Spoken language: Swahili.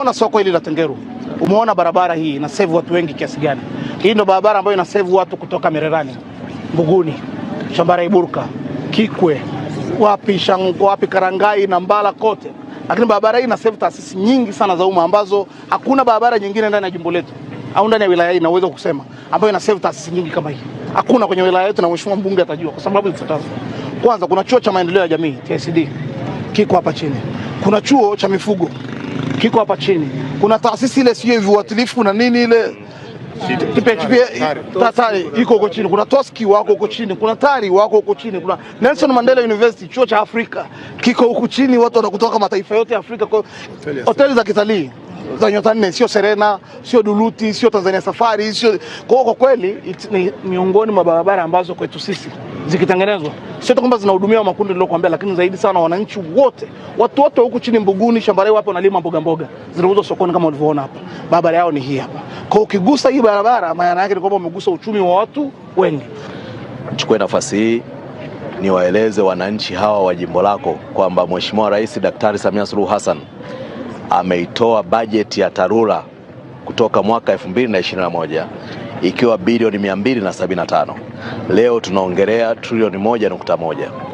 Unaona soko hili la Tengeru, umeona barabara hii ina save watu wengi kiasi gani? Hii ndio barabara ambayo ina save watu kutoka Mererani, Mbuguni, Shambara Iburka, Kikwe, wapi Karangai na Mbala kote. Lakini barabara hii ina save taasisi nyingi sana za umma ambazo hakuna barabara nyingine ndani ya jimbo letu au ndani ya wilaya hii naweza kusema ambayo ina save taasisi nyingi kama hii. Hakuna kwenye wilaya yetu, na mheshimiwa mbunge atajua kwa sababu zifuatazo. Kwanza, kuna chuo cha maendeleo ya jamii TSD kiko hapa chini. Kuna chuo cha mifugo kiko hapa chini. Kuna taasisi ile sio viuatilifu na nini ile TARI iko huko chini. Kuna Toski wako huko chini. Kuna TARI wako huko chini. Kuna Nelson Mandela University, chuo cha Afrika kiko huko chini. Watu wanakutoka mataifa yote ya Afrika. Hoteli za kitalii za nyota 4, sio Serena, sio Duluti, sio Tanzania Safari, sio kwa kweli ni miongoni mwa barabara ambazo kwetu sisi zikitengenezwa sio tu kwamba zinahudumia makundi nilokuambia, lakini zaidi sana wananchi wote, watu wote huku chini Mbuguni, Shambara wapo wanalima mboga zinauzwa sokoni kama ulivyoona hapa. Barabara yao ni hii hapa. Kwa ukigusa hii barabara, maana yake ni kwamba umegusa uchumi wa watu wengi. Chukue nafasi hii niwaeleze wananchi hawa wa jimbo lako kwamba Mheshimiwa Rais Daktari Samia Suluhu Hassan ameitoa bajeti ya TARURA kutoka mwaka 2021 ikiwa bilioni 275. Leo tunaongelea trilioni 1.1.